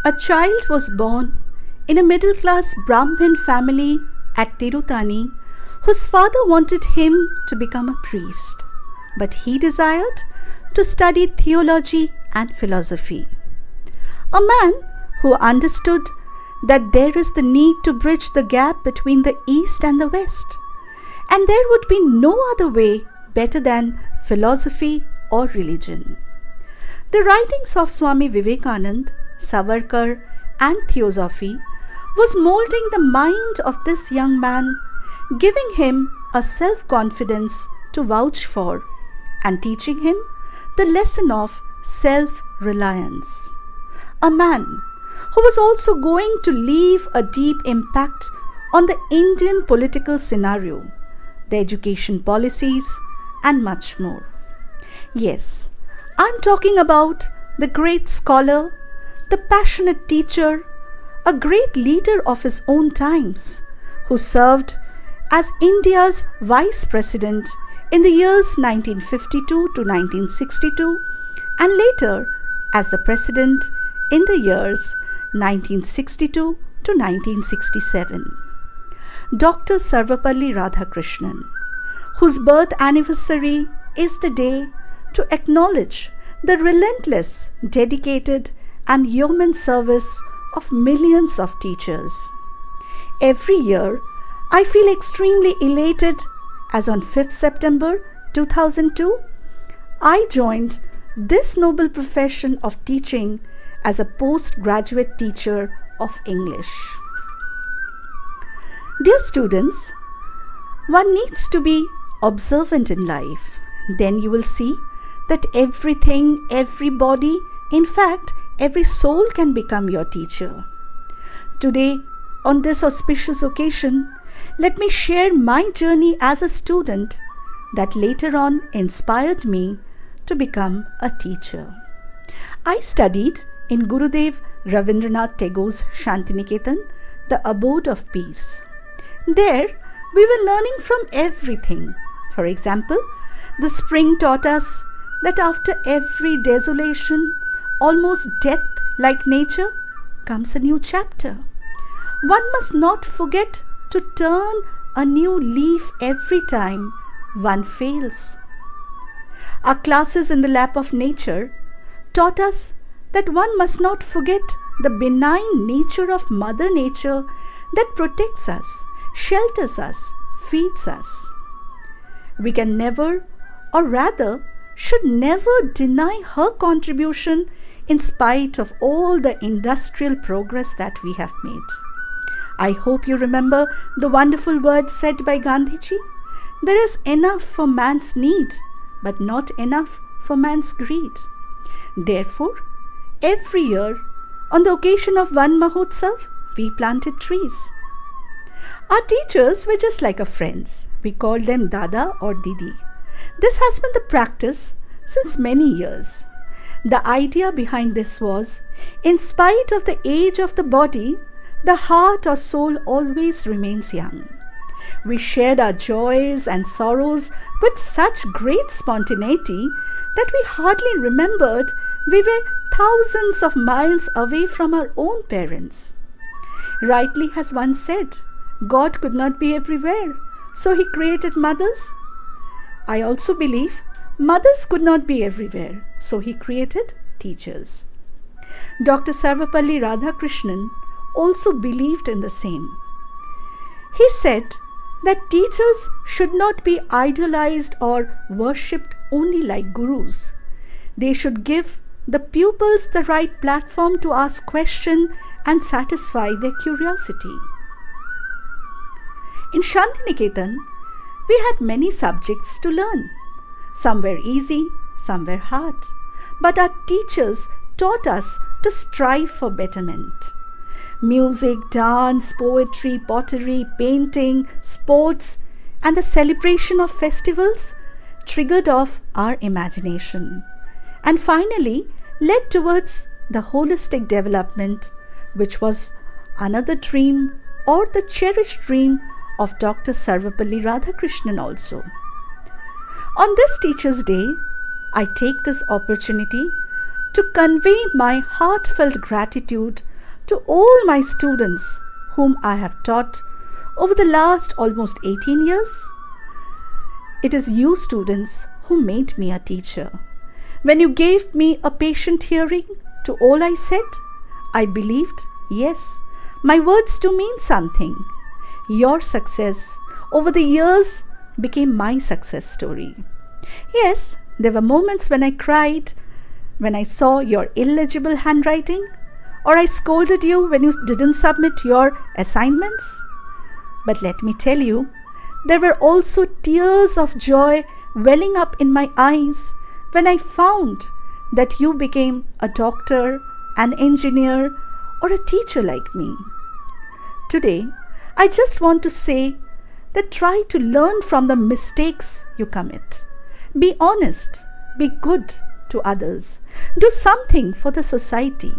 A child was born in a middle-class Brahmin family at Tirutani, whose father wanted him to become a priest, but he desired to study theology and philosophy. A man who understood that there is the need to bridge the gap between the East and the West, and there would be no other way better than philosophy or religion. The writings of Swami Vivekananda, Savarkar and Theosophy was molding the mind of this young man, giving him a self-confidence to vouch for and teaching him the lesson of self-reliance. A man who was also going to leave a deep impact on the Indian political scenario, the education policies, and much more. Yes, I'm talking about the great scholar, the passionate teacher, a great leader of his own times, who served as India's Vice President in the years 1952 to 1962 and later as the President in the years 1962 to 1967. Dr. Sarvepalli Radhakrishnan, whose birth anniversary is the day to acknowledge the relentless, dedicated and human service of millions of teachers. Every year, I feel extremely elated as on 5th September 2002, I joined this noble profession of teaching as a postgraduate teacher of English. Dear students, one needs to be observant in life. Then you will see that everything, everybody, in fact, every soul can become your teacher. Today, on this auspicious occasion, let me share my journey as a student that later on inspired me to become a teacher. I studied in Gurudev Ravindranath Tagore's Shantiniketan, the abode of peace. There, we were learning from everything. For example, the spring taught us that after every desolation, almost death-like nature, comes a new chapter. One must not forget to turn a new leaf every time one fails. Our classes in the lap of nature taught us that one must not forget the benign nature of Mother Nature that protects us, shelters us, feeds us. We can never, or rather should never deny her contribution in spite of all the industrial progress that we have made. I hope you remember the wonderful words said by Gandhiji. There is enough for man's need, but not enough for man's greed. Therefore, every year, on the occasion of Van Mahotsav, we planted trees. Our teachers were just like our friends. We called them Dada or Didi. This has been the practice since many years. The idea behind this was, in spite of the age of the body, the heart or soul always remains young. We shared our joys and sorrows with such great spontaneity that we hardly remembered we were thousands of miles away from our own parents. Rightly has one said, God could not be everywhere, so he created mothers. I also believe mothers could not be everywhere, so he created teachers. Dr. Sarvepalli Radhakrishnan also believed in the same. He said that teachers should not be idolized or worshipped only like gurus. They should give the pupils the right platform to ask questions and satisfy their curiosity. In Shantiniketan, we had many subjects to learn. Some were easy, some were hard. But our teachers taught us to strive for betterment. Music, dance, poetry, pottery, painting, sports, and the celebration of festivals triggered off our imagination and finally led towards the holistic development, which was another dream or the cherished dream of Dr. Sarvepalli Radhakrishnan also. On this Teachers' Day, I take this opportunity to convey my heartfelt gratitude to all my students whom I have taught over the last almost 18 years. It is you students who made me a teacher. When you gave me a patient hearing to all I said, I believed, yes, my words do mean something. Your success over the years became my success story. Yes, there were moments when I cried when I saw your illegible handwriting, or I scolded you when you didn't submit your assignments. But let me tell you, there were also tears of joy welling up in my eyes when I found that you became a doctor, an engineer, or a teacher like me. Today, I just want to say that try to learn from the mistakes you commit. Be honest, be good to others, do something for the society.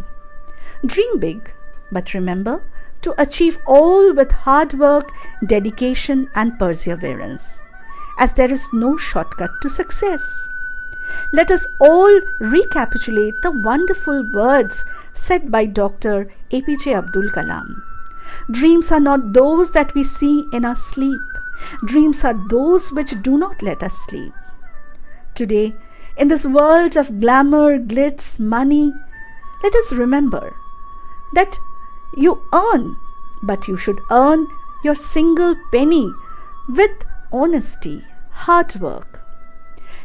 Dream big, but remember to achieve all with hard work, dedication, and perseverance, as there is no shortcut to success. Let us all recapitulate the wonderful words said by Dr. APJ Abdul Kalam. Dreams are not those that we see in our sleep. Dreams are those which do not let us sleep. Today, in this world of glamour, glitz, money, let us remember that you earn, but you should earn your single penny with honesty, hard work.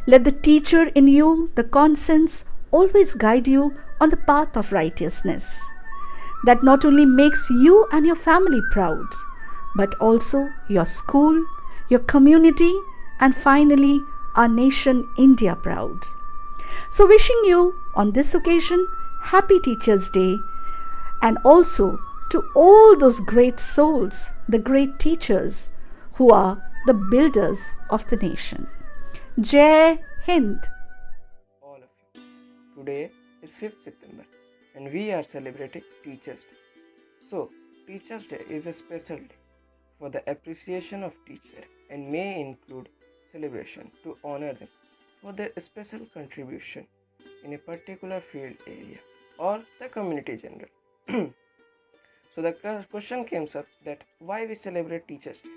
Let the teacher in you, the conscience, always guide you on the path of righteousness. That not only makes you and your family proud, but also your school, your community, and finally our nation India proud. So wishing you on this occasion Happy Teachers' Day, and also to all those great souls, the great teachers who are the builders of the nation. Jai Hind. All of you. Today is 5th September and we are celebrating Teachers' Day. So, Teachers' Day is a special day for the appreciation of teachers and may include celebration to honor them for their special contribution in a particular field area or the community general. So the question comes up that why we celebrate Teachers' Day?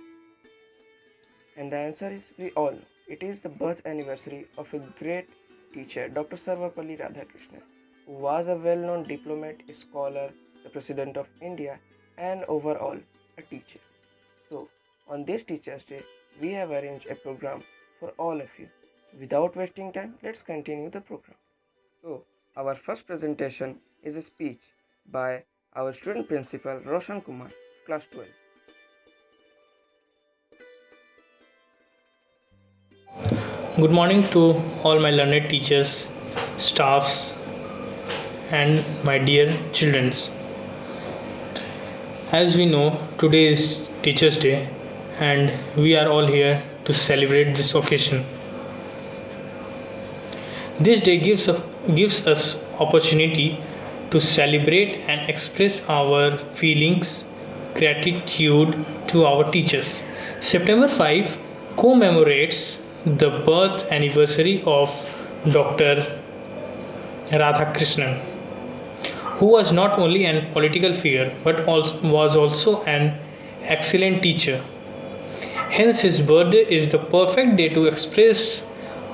And the answer is we all know. It is the birth anniversary of a great teacher, Dr. Sarvapalli Radhakrishnan, who was a well-known diplomat, a scholar, the President of India, and overall a teacher. So, on this Teachers' Day, we have arranged a program for all of you. Without wasting time, let's continue the program. So, our first presentation is a speech by our student principal Roshan Kumar, class 12. Good morning to all my learned teachers, staffs, and my dear children. As we know, today is Teachers' Day and we are all here to celebrate this occasion. This day gives us opportunity to celebrate and express our feelings, gratitude to our teachers. September 5 commemorates the birth anniversary of Dr. Radhakrishnan, who was not only a political figure but was also an excellent teacher. Hence, his birthday is the perfect day to express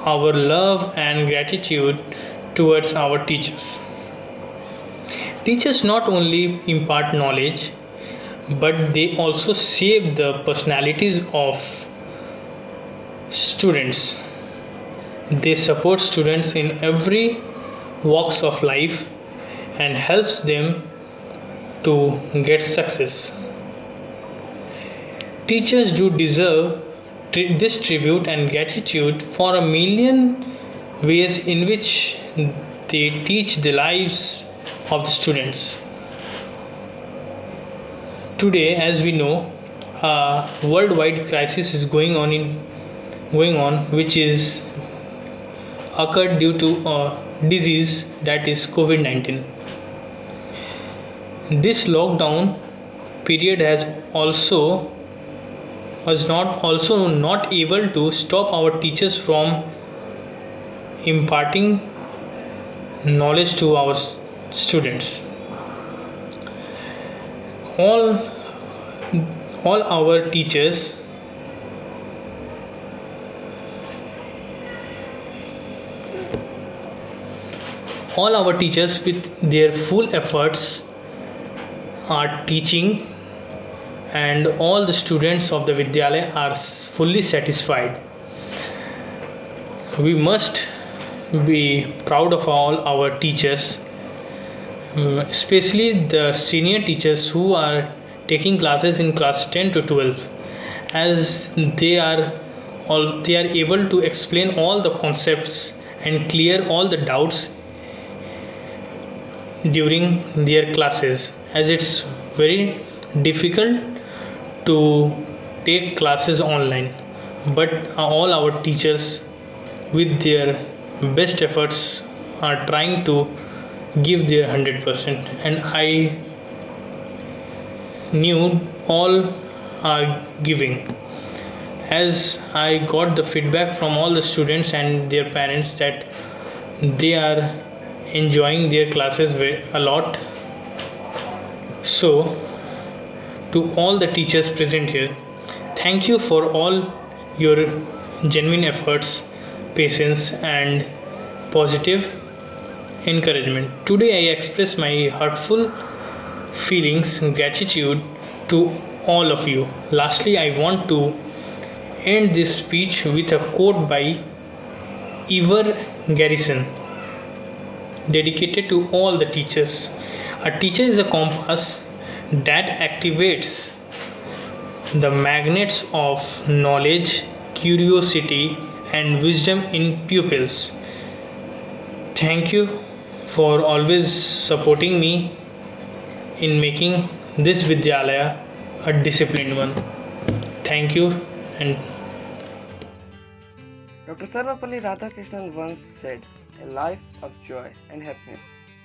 our love and gratitude towards our teachers. Teachers not only impart knowledge, but they also shape the personalities of students. They support students in every walks of life and helps them to get success. Teachers do deserve this tribute and gratitude for a million ways in which they teach the lives of the students. Today, as we know, a worldwide crisis is going on, which is occurred due to a disease that is COVID-19. This lockdown period was not able to stop our teachers from imparting knowledge to our students. all all our teachers with their full efforts are teaching, and all the students of the Vidyalaya are fully satisfied. We must be proud of all our teachers, especially the senior teachers who are taking classes in class 10 to 12, as they are able to explain all the concepts and clear all the doubts during their classes, as it's very difficult to take classes online. But all our teachers with their best efforts are trying to give their 100%, and I knew all are giving, as I got the feedback from all the students and their parents that they are enjoying their classes a lot. So to all the teachers present here, thank you for all your genuine efforts, patience and positive encouragement. Today I express my heartful feelings, gratitude to all of you. Lastly, I want to end this speech with a quote by Ivar Garrison, dedicated to all the teachers. A teacher is a compass that activates the magnets of knowledge, curiosity, and wisdom in pupils. Thank you for always supporting me in making this Vidyalaya a disciplined one. Thank you. And Dr. Sarvapalli Radhakrishnan once said, "A life of joy and happiness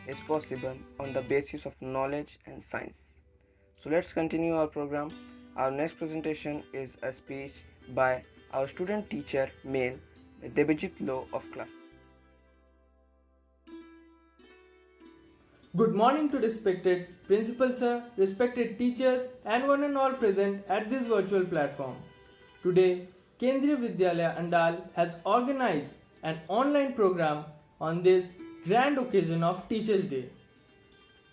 is possible on the basis of knowledge and science." So let's continue our program. Our next presentation is a speech by our student teacher male, Debajit Low of class. Good morning to respected principal sir, respected teachers and one and all present at this virtual platform. Today, Kendriya Vidyalaya Andal has organized an online program on this grand occasion of Teachers' Day.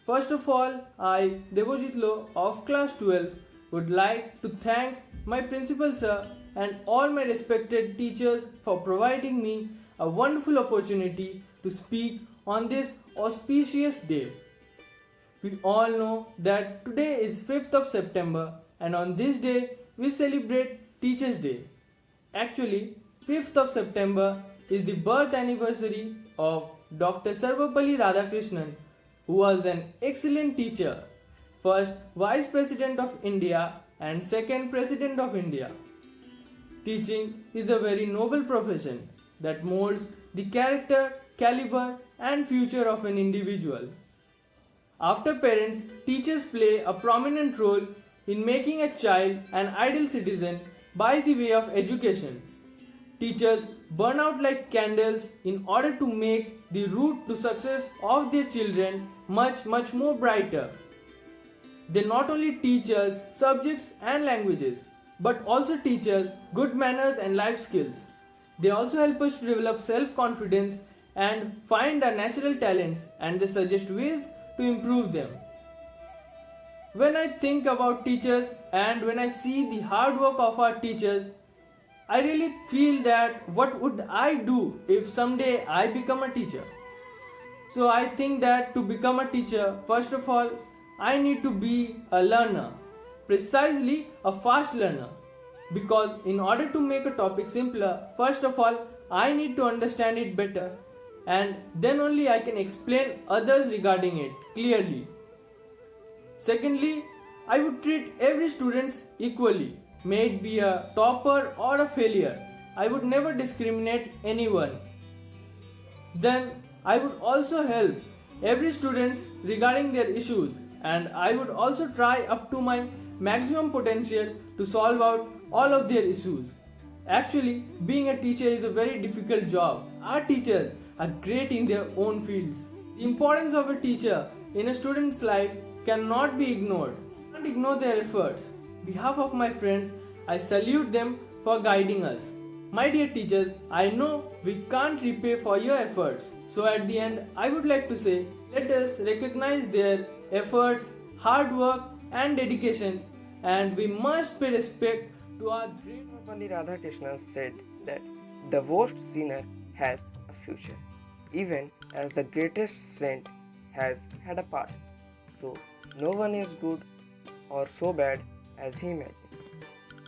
First of all, I, Debojit Low of class 12, would like to thank my principal sir and all my respected teachers for providing me a wonderful opportunity to speak on this auspicious day. We all know that today is 5th of September and on this day we celebrate Teachers' Day. Actually, 5th of September is the birth anniversary of Dr. Sarvapalli Radhakrishnan, who was an excellent teacher, first Vice President of India and second President of India. Teaching is a very noble profession that molds the character, caliber and future of an individual. After parents, teachers play a prominent role in making a child an ideal citizen by the way of education. Teachers burn out like candles in order to make the route to success of their children much more brighter. They not only teach us subjects and languages, but also teach us good manners and life skills. They also help us to develop self-confidence and find our natural talents, and they suggest ways to improve them. When I think about teachers and when I see the hard work of our teachers, I really feel that what would I do if someday I become a teacher? So I think that to become a teacher, first of all, I need to be a learner, precisely a fast learner. Because in order to make a topic simpler, first of all, I need to understand it better, and then only I can explain others regarding it clearly. Secondly, I would treat every student equally, may it be a topper or a failure. I would never discriminate anyone. Then I would also help every student regarding their issues, and I would also try up to my maximum potential to solve out all of their issues. Actually, being a teacher is a very difficult job. Our teachers are great in their own fields. The importance of a teacher in a student's life cannot be ignored. Can't ignore their efforts. On behalf of my friends, I salute them for guiding us. My dear teachers, I know we can't repay for your efforts. So at the end, I would like to say, let us recognize their efforts, hard work and dedication, and we must pay respect to our great Sarvapalli Radhakrishnan said that the worst sinner has a future, even as the greatest saint has had a past. So no one is good or so bad as he imagined.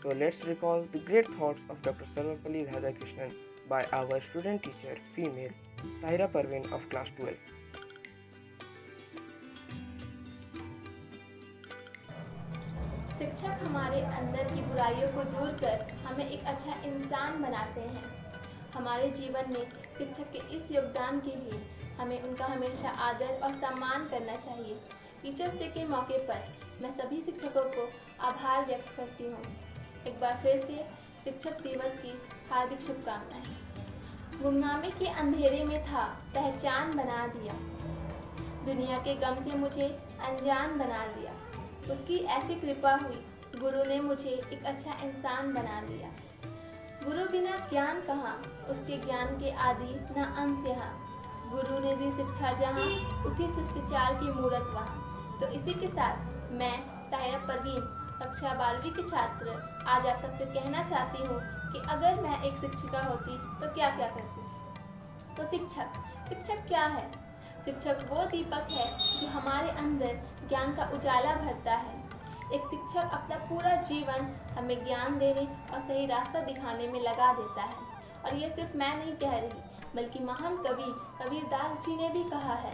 So let's recall the great thoughts of Dr. Sarvapalli Radhakrishnan by our student teacher, female, Tahira Parveen of class 12. शिक्षक हमारे अंदर की बुराइयों को दूर कर हमें एक अच्छा इंसान बनाते हैं। हमारे जीवन में शिक्षक के इस योगदान के लिए हमें उनका हमेशा आदर और सम्मान करना चाहिए। टीचर्स डे के मौके पर मैं सभी शिक्षकों को आभार व्यक्त करती हूँ। एक बार फिर से शिक्षक दिवस की हार्दिक शुभकामनाएं। गुमनामी के अंधेरे में था, पहचान बना दिया, दुनिया के गम से मुझे अनजान बना दिया। उसकी ऐसी कृपा हुई, गुरु ने मुझे एक अच्छा इंसान बना दिया। गुरु बिना ज्ञान कहाँ, उसके ज्ञान के आदि न अंत यहाँ। गुरु ने दी शिक्षा जहाँ, उठी शिष्टाचार की मूरत वहाँ। तो इसी के साथ मैं ताहिरा परवीन कक्षा 12वीं की छात्र आज आप सबसे कहना चाहती हूँ कि अगर मैं एक शिक्षिका होती तो क्या क्या करती। तो शिक्षक क्या है? शिक्षक वो दीपक है जो हमारे अंदर ज्ञान का उजाला भरता है। एक शिक्षक अपना पूरा जीवन हमें ज्ञान देने और सही रास्ता दिखाने में लगा देता है। और ये सिर्फ मैं नहीं कह रही, बल्कि महान कवि कबीरदास जी ने भी कहा है,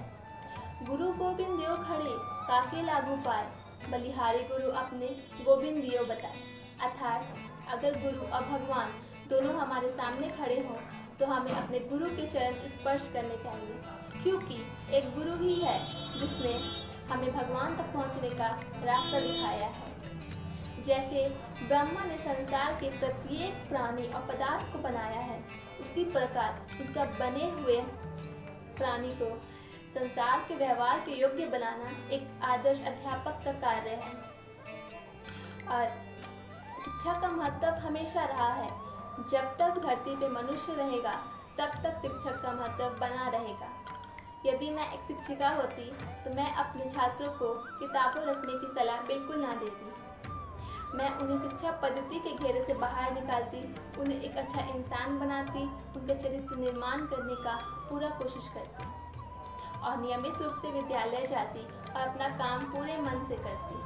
गुरु गोविंद दियो खड़े काके लागू पाए, बलिहारी गुरु अपने गोविंद दियो बताए। अर्थात अगर गुरु और भगवान दोनों हमारे सामने खड़े हों तो हमें अपने गुरु के चरण स्पर्श करने चाहिए, क्योंकि एक गुरु ही है जिसने हमें भगवान तक पहुंचने का रास्ता दिखाया है। जैसे ब्रह्मा ने संसार के प्रत्येक प्राणी और पदार्थ को बनाया है, उसी प्रकार इस सब बने हुए प्राणी को संसार के व्यवहार के योग्य बनाना एक आदर्श अध्यापक का कार्य है। और शिक्षा का महत्व हमेशा रहा है। जब तक धरती पे मनुष्य रहेगा तब तक शिक्षक का महत्व बना रहेगा। यदि मैं एक शिक्षिका होती तो मैं अपने छात्रों को किताबों रखने की सलाह बिल्कुल ना देती। मैं उन्हें शिक्षा पद्धति के घेरे से बाहर निकालती, उन्हें एक अच्छा इंसान बनाती, उनके चरित्र निर्माण करने का पूरा कोशिश करती और नियमित रूप से विद्यालय जाती और अपना काम पूरे मन से करती।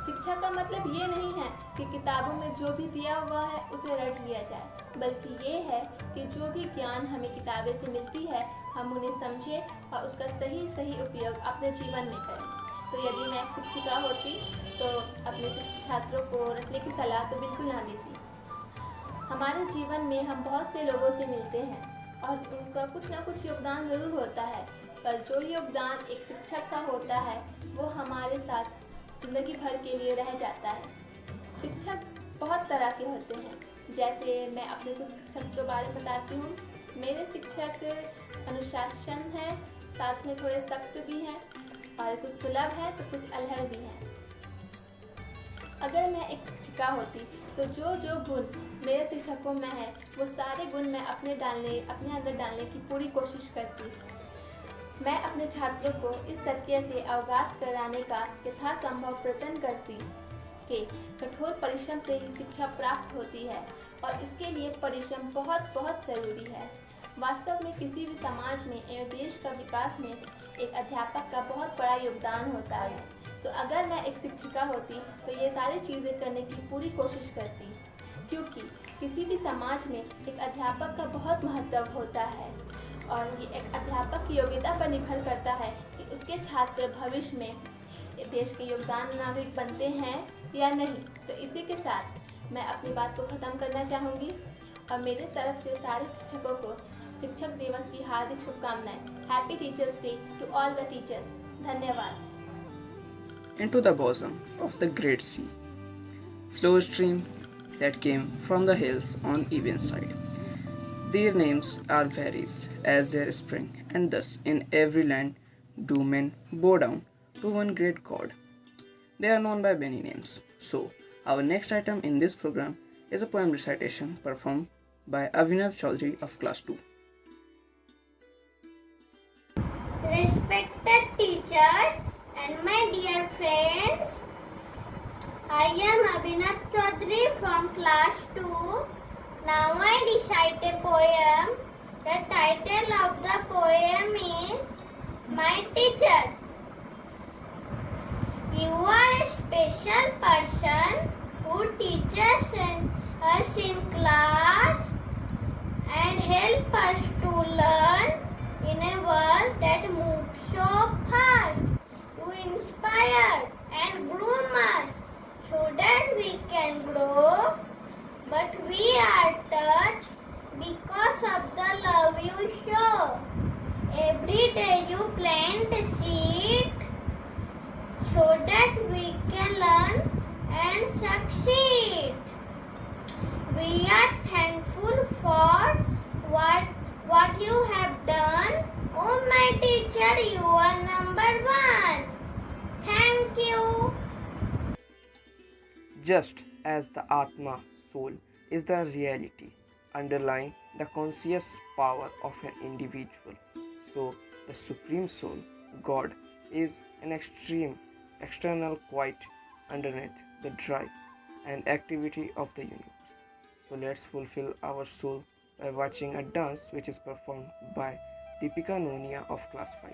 शिक्षा का मतलब ये नहीं है कि किताबों में जो भी दिया हुआ है उसे रट लिया जाए, बल्कि ये है कि जो भी ज्ञान हमें किताबें से मिलती है हम उन्हें समझें और उसका सही उपयोग अपने जीवन में करें। तो यदि मैं एक शिक्षिका होती तो अपने छात्रों को रखने की सलाह तो बिल्कुल ना देती। हमारे जीवन में हम बहुत से लोगों से मिलते हैं और उनका कुछ ना कुछ योगदान ज़रूर होता है, पर जो योगदान एक शिक्षक का होता है वो हमारे साथ ज़िंदगी भर के लिए रह जाता है। शिक्षक बहुत तरह के होते हैं। जैसे मैं अपने कुछ शिक्षक के बारे में बताती हूँ। मेरे शिक्षक अनुशासन है, साथ में थोड़े सख्त भी हैं और कुछ सुलभ है तो कुछ अलहड़ भी हैं। अगर मैं एक शिक्षिका होती तो जो गुण मेरे शिक्षकों में है वो सारे गुण मैं अपने अंदर डालने की पूरी कोशिश करती। मैं अपने छात्रों को इस सत्य से अवगत कराने का यथासंभव प्रयत्न करती कि कठोर परिश्रम से ही शिक्षा प्राप्त होती है और इसके लिए परिश्रम बहुत ज़रूरी है। वास्तव में किसी भी समाज में एवं देश का विकास में एक अध्यापक का बहुत बड़ा योगदान होता है। तो अगर मैं एक शिक्षिका होती तो ये सारी चीज़ें करने की पूरी कोशिश करती, क्योंकि किसी भी समाज में एक अध्यापक का बहुत महत्व होता है और ये एक अध्यापक की योग्यता पर निर्भर करता है कि उसके छात्र भविष्य में देश के योगदान नागरिक बनते हैं या नहीं। तो इसी के साथ मैं अपनी बात को ख़त्म करना चाहूँगी और मेरे तरफ से सारे शिक्षकों को शिक्षक दिवस की हार्दिक शुभकामनाएं। Happy teachers day to all the teachers. धन्यवाद। Into the bosom of the great sea flowed a stream that came from the hills on even side. Their names are varies as their spring, and thus in every land do men bow down to one great God. They are known by many names. So, our next item in this program is a poem recitation performed by Avinav Chaudhary of class 2. Respected teachers and my dear friends, I am Abhinav Chaudhary from class 2. Now I recite a poem. The title of the poem is My Teacher. You are a special person who teaches us in class and help us to learn in a world that moves so fast. You inspire and groom us so that we can grow, but we are touched because of the love you show. Every day you plant a seed so that we can learn and succeed. We are thankful for what you have done. Oh my teacher, you are number one. Thank you. Just as the Atma, soul, is the reality underlying the conscious power of an individual, so the Supreme Soul, God, is an external quiet underneath the drive and activity of the universe. So let's fulfill our soul by watching a dance which is performed by Deepika Nonia of class 5.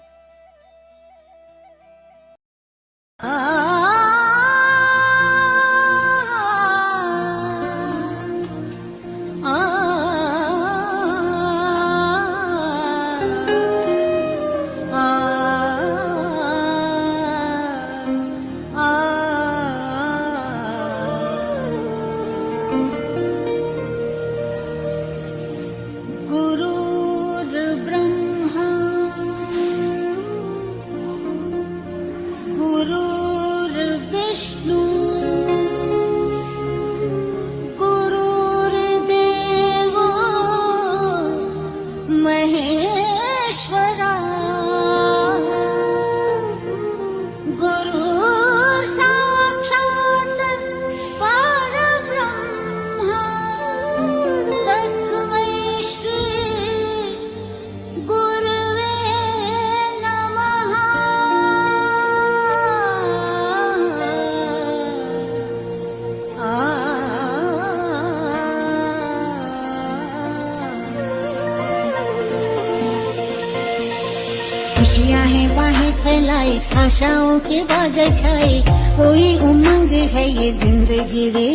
खुशियाँ हैं बाहें फैलाई, आशाओं के बादल छाए, कोई उमंग है ये जिंदगी रे।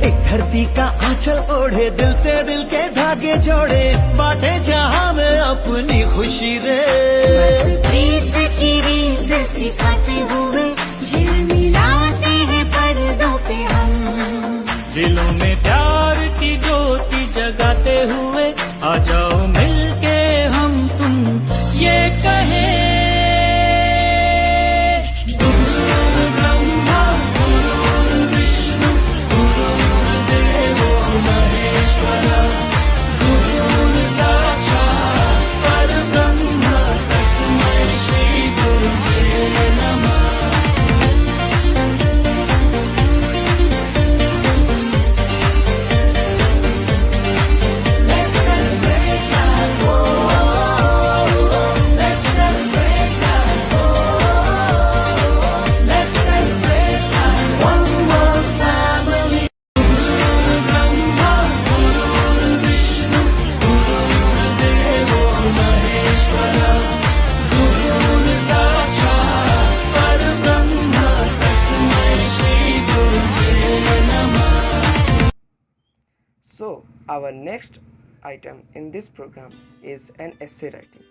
एक धरती का आंचल ओढ़े, दिल से दिल के धागे जोड़े, बांटे जहां में अपनी खुशी रे। प्रीत की रीत सिखाते हुए झिलमिलाते हैं पर्दों पे हम, दिलों में प्यार की ज्योति जगाते हुए आ जाओ मिलके हम तुम ये कहे। गुरु ब्रह्मा गुरु विष्णु गुरुर्देवो महेश्वरा, गुरु साक्षात् परब्रह्म तस्मै श्री गुरुवे नमः। So, our next item in this program is an essay writing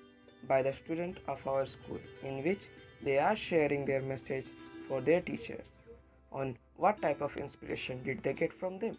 by the student of our school, in which they are sharing their message for their teachers on what type of inspiration did they get from them.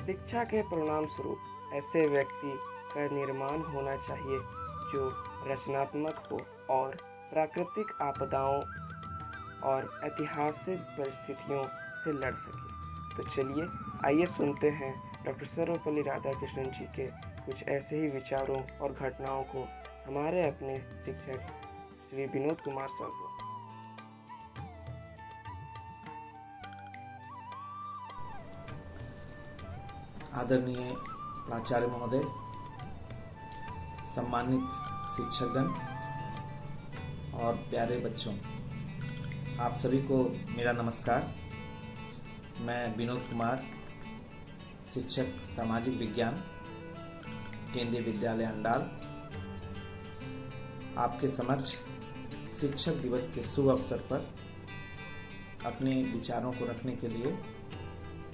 शिक्षा के परिणाम स्वरूप ऐसे व्यक्ति का निर्माण होना चाहिए जो रचनात्मक हो और प्राकृतिक आपदाओं और ऐतिहासिक परिस्थितियों से लड़ सके। तो चलिए आइए सुनते हैं डॉक्टर सर्वपल्ली राधाकृष्णन जी के कुछ ऐसे ही विचारों और घटनाओं को हमारे अपने शिक्षक श्री विनोद कुमार सर को। आदरणीय प्राचार्य महोदय, सम्मानित शिक्षकगण और प्यारे बच्चों, आप सभी को मेरा नमस्कार। मैं विनोद कुमार, शिक्षक सामाजिक विज्ञान, केंद्रीय विद्यालय अंडाल, आपके समक्ष शिक्षक दिवस के शुभ अवसर पर अपने विचारों को रखने के लिए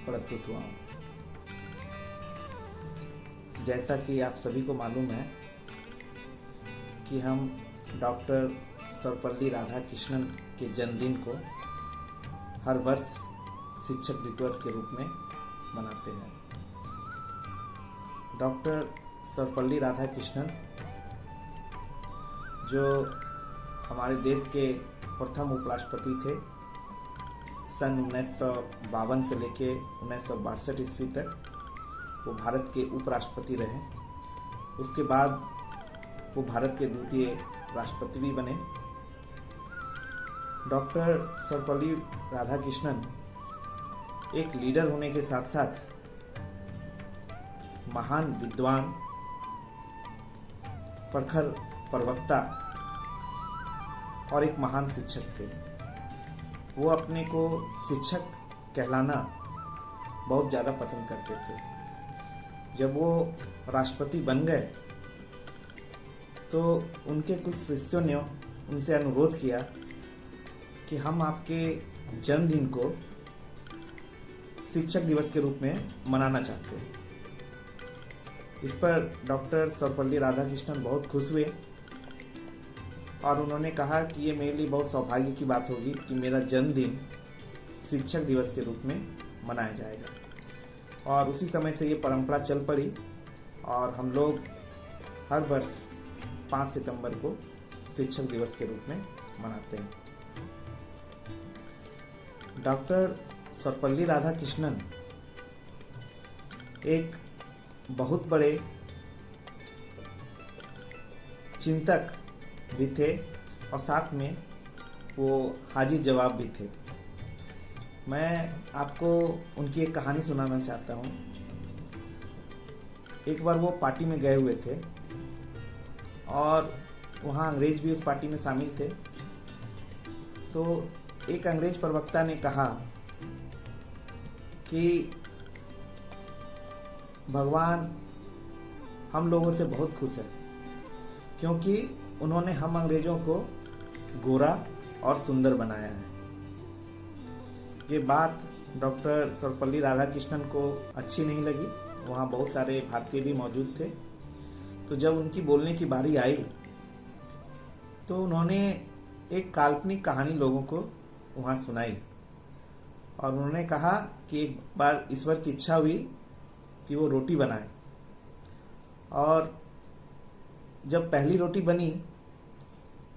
प्रस्तुत हुआ हूँ। जैसा कि आप सभी को मालूम है कि हम डॉक्टर सर्वपल्ली राधाकृष्णन के जन्मदिन को हर वर्ष शिक्षक दिवस के रूप में मनाते हैं। डॉक्टर सर्वपल्ली राधाकृष्णन जो हमारे देश के प्रथम उपराष्ट्रपति थे, सन 1952 से लेके 1962 ईस्वी तक वो भारत के उपराष्ट्रपति रहे। उसके बाद वो भारत के द्वितीय राष्ट्रपति भी बने। डॉक्टर सर्वपल्ली राधाकृष्णन एक लीडर होने के साथ साथ महान विद्वान, प्रखर प्रवक्ता और एक महान शिक्षक थे। वो अपने को शिक्षक कहलाना बहुत ज़्यादा पसंद करते थे। जब वो राष्ट्रपति बन गए तो उनके कुछ शिष्यों ने उनसे अनुरोध किया कि हम आपके जन्मदिन को शिक्षक दिवस के रूप में मनाना चाहते हैं। इस पर डॉक्टर सर्वपल्ली राधाकृष्णन बहुत खुश हुए और उन्होंने कहा कि ये मेरे लिए बहुत सौभाग्य की बात होगी कि मेरा जन्मदिन शिक्षक दिवस के रूप में मनाया जाएगा। और उसी समय से ये परंपरा चल पड़ी और हम लोग हर वर्ष 5 सितंबर को शिक्षक दिवस के रूप में मनाते हैं। डॉक्टर सर्वपल्ली राधाकृष्णन एक बहुत बड़े चिंतक भी थे और साथ में वो हाजिर जवाब भी थे। मैं आपको उनकी एक कहानी सुनाना चाहता हूँ। एक बार वो पार्टी में गए हुए थे और वहाँ अंग्रेज भी उस पार्टी में शामिल थे। तो एक अंग्रेज प्रवक्ता ने कहा कि भगवान हम लोगों से बहुत खुश है क्योंकि उन्होंने हम अंग्रेजों को गोरा और सुंदर बनाया है। ये बात डॉक्टर सर्वपल्ली राधाकृष्णन को अच्छी नहीं लगी। वहाँ बहुत सारे भारतीय भी मौजूद थे। तो जब उनकी बोलने की बारी आई तो उन्होंने एक काल्पनिक कहानी लोगों को वहाँ सुनाई और उन्होंने कहा कि एक बार ईश्वर की इच्छा हुई कि वो रोटी बनाए और जब पहली रोटी बनी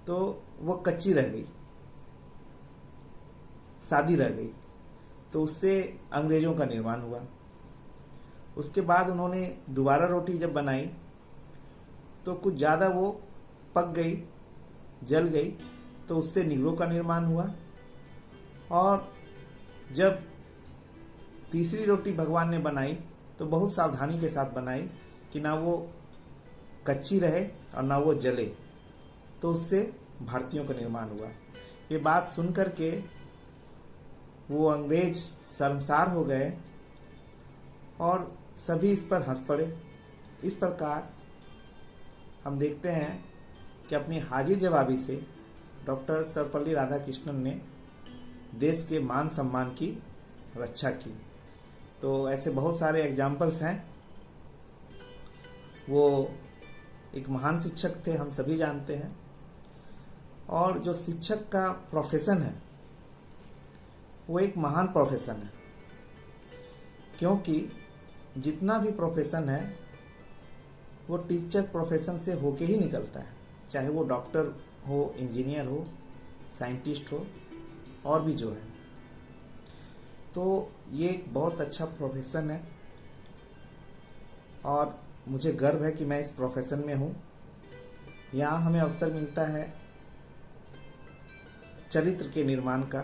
तो वो कच्ची रह गई, सादी रह गई। तो उससे अंग्रेजों का निर्माण हुआ। उसके बाद उन्होंने दोबारा रोटी जब बनाई तो कुछ ज़्यादा वो पक गई, जल गई, तो उससे नीग्रो का निर्माण हुआ। और जब तीसरी रोटी भगवान ने बनाई तो बहुत सावधानी के साथ बनाई कि ना वो कच्ची रहे और ना वो जले, तो उससे भारतीयों का निर्माण हुआ। ये बात सुन कर के वो अंग्रेज शर्मसार हो गए और सभी इस पर हंस पड़े। इस प्रकार हम देखते हैं कि अपनी हाजिर जवाबी से डॉक्टर सर्वपल्ली राधाकृष्णन ने देश के मान सम्मान की रक्षा की। तो ऐसे बहुत सारे एग्जाम्पल्स हैं। वो एक महान शिक्षक थे, हम सभी जानते हैं। और जो शिक्षक का प्रोफेशन है वो एक महान प्रोफेशन है, क्योंकि जितना भी प्रोफेशन है वो टीचर प्रोफेशन से होके ही निकलता है, चाहे वो डॉक्टर हो, इंजीनियर हो, साइंटिस्ट हो और भी जो है। तो ये एक बहुत अच्छा प्रोफेशन है और मुझे गर्व है कि मैं इस प्रोफेशन में हूँ। यहाँ हमें अवसर मिलता है चरित्र के निर्माण का,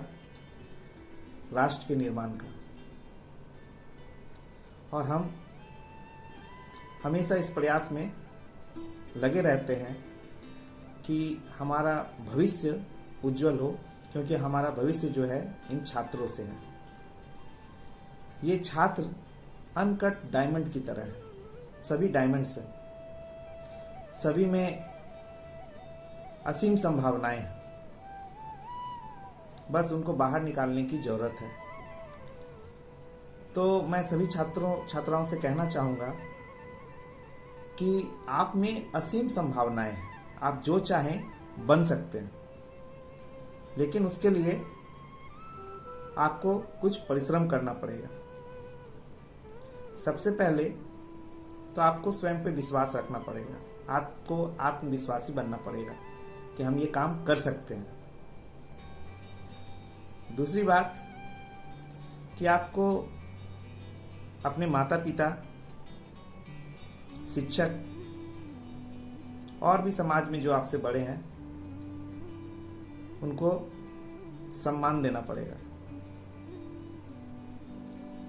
राष्ट्र के निर्माण का, और हम हमेशा इस प्रयास में लगे रहते हैं कि हमारा भविष्य उज्जवल हो, क्योंकि हमारा भविष्य जो है इन छात्रों से है। ये छात्र अनकट डायमंड की तरह है, सभी डायमंड्स हैं, सभी में असीम संभावनाएं हैं, बस उनको बाहर निकालने की जरूरत है। तो मैं सभी छात्राओं से कहना चाहूँगा कि आप में असीम संभावनाएं हैं, आप जो चाहें बन सकते हैं, लेकिन उसके लिए आपको कुछ परिश्रम करना पड़ेगा। सबसे पहले तो आपको स्वयं पे विश्वास रखना पड़ेगा, आपको आत्मविश्वासी बनना पड़ेगा कि हम ये काम कर सकते हैं। दूसरी बात कि आपको अपने माता पिता, शिक्षक और भी समाज में जो आपसे बड़े हैं उनको सम्मान देना पड़ेगा।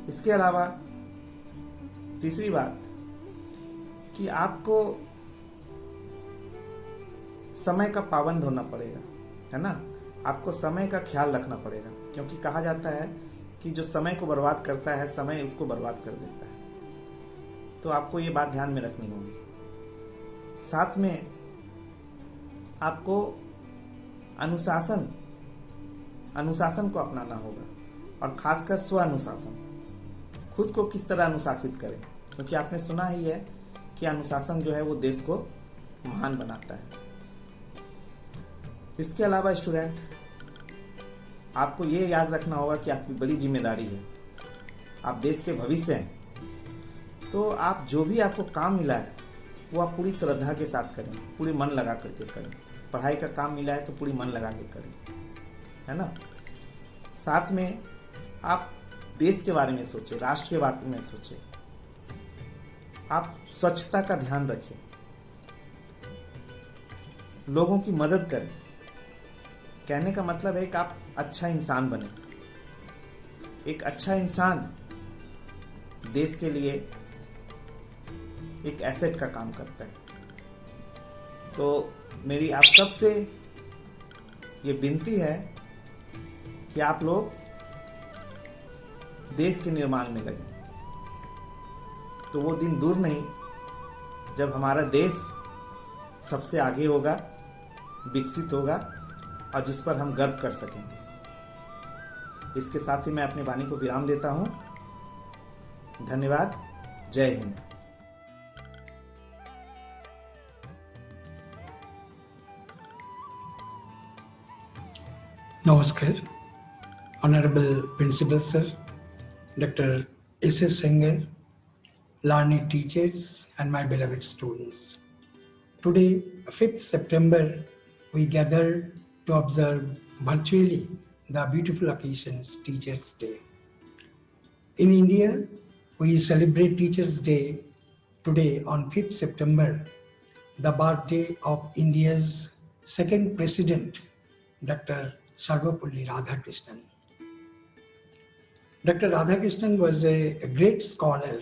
इसके अलावा तीसरी बात कि आपको समय का पाबंद होना पड़ेगा, है ना। आपको समय का ख्याल रखना पड़ेगा, क्योंकि कहा जाता है कि जो समय को बर्बाद करता है समय उसको बर्बाद कर देता है। तो आपको ये बात ध्यान में रखनी होगी। साथ में आपको अनुशासन को अपनाना होगा, और खासकर स्व अनुशासन। खुद को किस तरह अनुशासित करें, क्योंकि आपने सुना ही है कि अनुशासन जो है वो देश को महान बनाता है। इसके अलावा स्टूडेंट, आपको ये याद रखना होगा कि आपकी बड़ी जिम्मेदारी है, आप देश के भविष्य हैं। तो आप जो भी आपको काम मिला है वो आप पूरी श्रद्धा के साथ करें, पूरी मन लगा करके करें। पढ़ाई का काम मिला है तो पूरी मन लगा के करें, है ना। साथ में आप देश के बारे में सोचें, राष्ट्र के बारे में सोचें, आप स्वच्छता का ध्यान रखें, लोगों की मदद करें। कहने का मतलब है कि आप अच्छा इंसान बने। एक अच्छा इंसान देश के लिए एक एसेट का काम करता है। तो मेरी आप सबसे ये विनती है कि आप लोग देश के निर्माण में लगे। तो वो दिन दूर नहीं जब हमारा देश सबसे आगे होगा, विकसित होगा और जिस पर हम गर्व कर सकेंगे। इसके साथ ही मैं अपनी वाणी को विराम देता हूं। धन्यवाद। जय Hind. Namaskar, Honorable Principal Sir, Dr. S.S. Singer, learned teachers and my beloved students. Today, 5th September, we gathered to observe virtually the beautiful occasions Teachers' Day. In India, we celebrate Teachers' Day today on 5th September, the birthday of India's second President, Dr. Sarvapalli Radhakrishnan. Dr. Radhakrishnan was a great scholar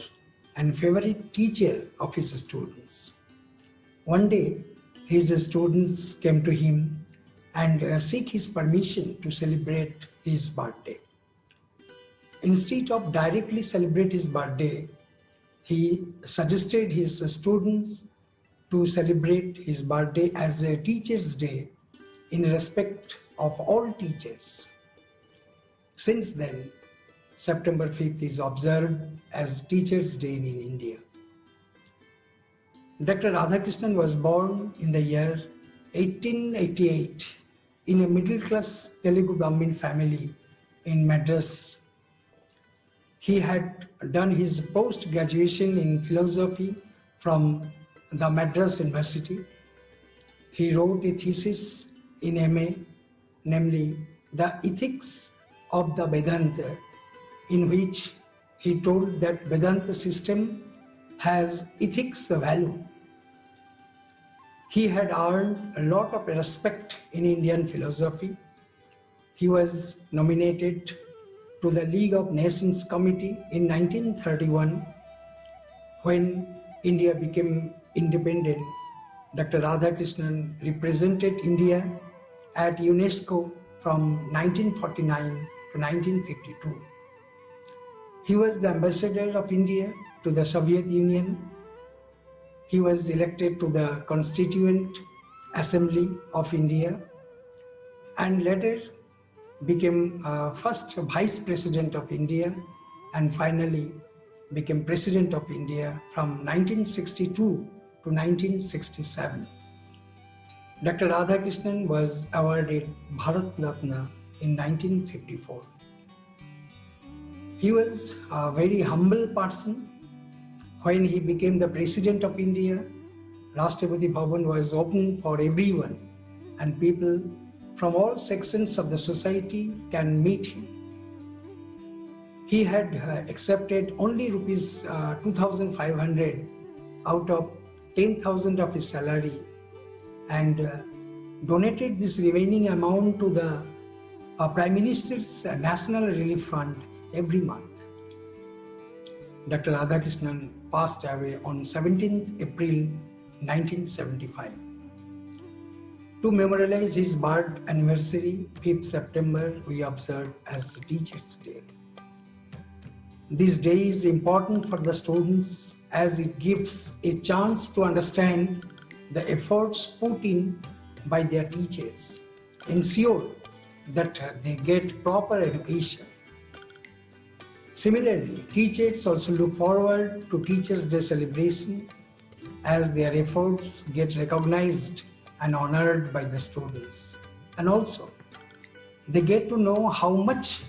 and favorite teacher of his students. One day, his students came to him and seek his permission to celebrate his birthday. Instead of directly celebrate his birthday, he suggested his students to celebrate his birthday as a Teacher's Day in respect of all teachers. Since then, September 5th is observed as Teachers' Day in India. Dr. Radhakrishnan was born in the year 1888 in a middle-class Telugu Brahmin family in Madras. He had done his post-graduation in philosophy from the Madras University. He wrote a thesis in MA, namely The Ethics of the Vedanta, in which he told that Vedanta system has ethics value. He had earned a lot of respect in Indian philosophy. He was nominated to the League of Nations Committee in 1931 when India became independent. Dr. Radhakrishnan represented India at UNESCO from 1949 to 1952. He was the ambassador of India to the Soviet Union. He was elected to the Constituent Assembly of India and later became first Vice President of India and finally became President of India from 1962 to 1967. Dr. Radhakrishnan was awarded Bharat Ratna in 1954. He was a very humble person. When he became the President of India, Rashtrapati Bhavan was open for everyone and people from all sections of the society can meet him. He had accepted only rupees 2,500 out of 10,000 of his salary and donated this remaining amount to the Prime Minister's National Relief Fund every month. Dr. Radhakrishnan passed away on 17th April 1975. To memorialize his birth anniversary, 5th September, we observe as Teachers' Day. This day is important for the students as it gives a chance to understand the efforts put in by their teachers, ensure that they get proper education. Similarly, teachers also look forward to Teachers' Day celebration as their efforts get recognized and honored by the students. And also, they get to know how much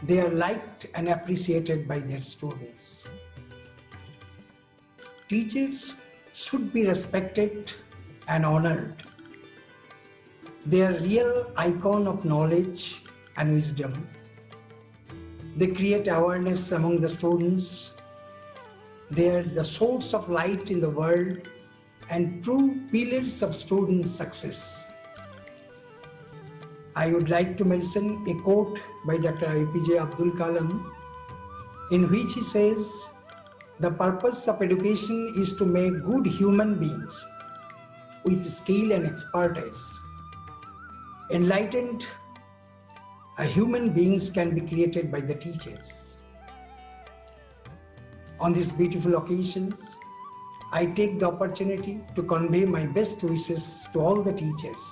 they are liked and appreciated by their students. Teachers should be respected and honored. They are real icon of knowledge and wisdom. They create awareness among the students. They are the source of light in the world and true pillars of student success. I would like to mention a quote by Dr. APJ Abdul Kalam, in which he says, "The purpose of education is to make good human beings with skill and expertise. Enlightened human beings can be created by the teachers." On these beautiful occasions, I take the opportunity to convey my best wishes to all the teachers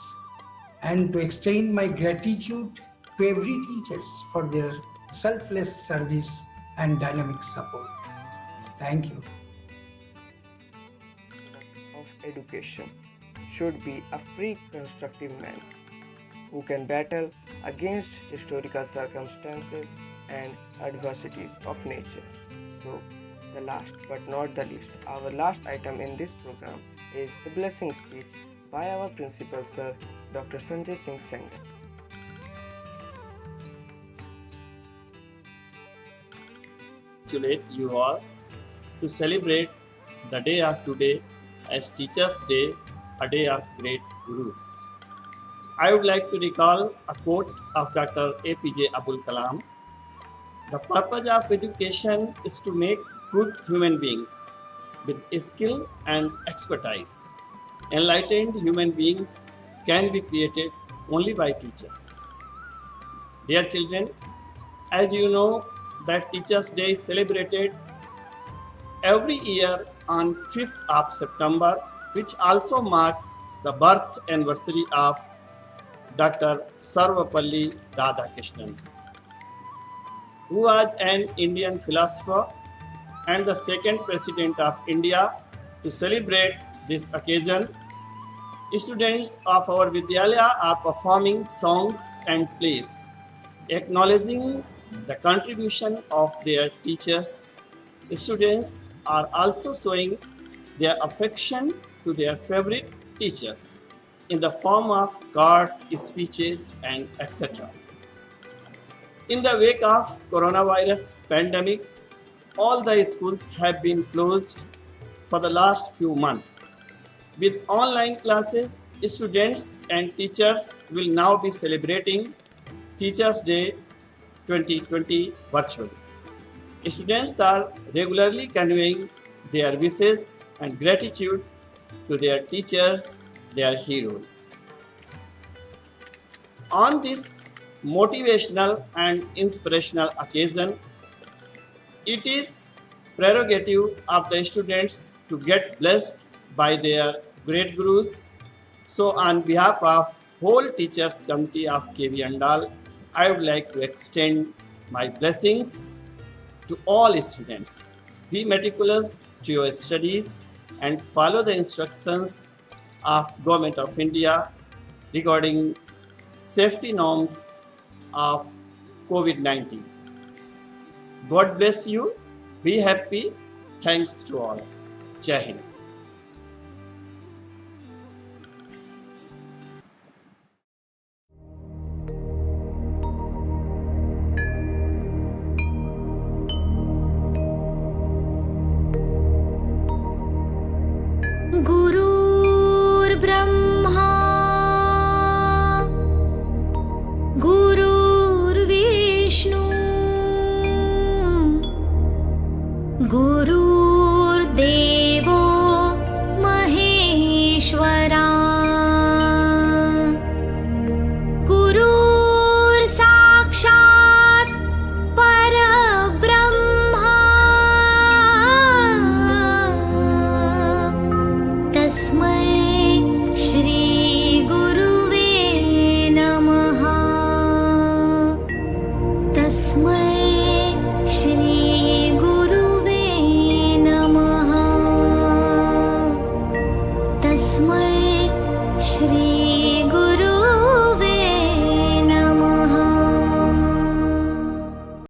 and to extend my gratitude to every teachers for their selfless service and dynamic support. Thank you. Of education should be a free, constructive man who can battle against historical circumstances and adversities of nature. So, the last but not the least, our last item in this program is the blessing speech by our principal sir, Dr. Sanjay Singh Sengar. Congratulate you all to celebrate the day of today as Teachers' Day, a day of great gurus. I would like to recall a quote of Dr. APJ Abdul Kalam. "The purpose of education is to make good human beings with skill and expertise. Enlightened human beings can be created only by teachers." Dear children, as you know that Teachers' Day is celebrated every year on 5th of September, which also marks the birth anniversary of Dr. Sarvapalli Radhakrishnan, who was an Indian philosopher and the second President of India. To celebrate this occasion, students of our Vidyalaya are performing songs and plays, acknowledging the contribution of their teachers, students are also showing their affection to their favorite teachers in the form of cards, speeches, and etc. In the wake of coronavirus pandemic, all the schools have been closed for the last few months. With online classes, students and teachers will now be celebrating Teachers' Day 2020 virtually. Students are regularly conveying their wishes and gratitude to their teachers, their heroes. On this motivational and inspirational occasion, it is prerogative of the students to get blessed by their great gurus. So on behalf of whole teachers committee of KV Andal, I would like to extend my blessings to all students. Be meticulous to your studies and follow the instructions of Government of India regarding safety norms of COVID-19. God bless you. Be happy. Thanks to all. Jai Hind. गुरुर्ब्रह्मा गुरुर्विष्णु गुरुर्देवो महेश्वरा गुरुर्साक्षात् परब्रह्मा तस्मै श्री गुरुवे नमः तस्मै श्री गुरुवे नमः तस्मै श्री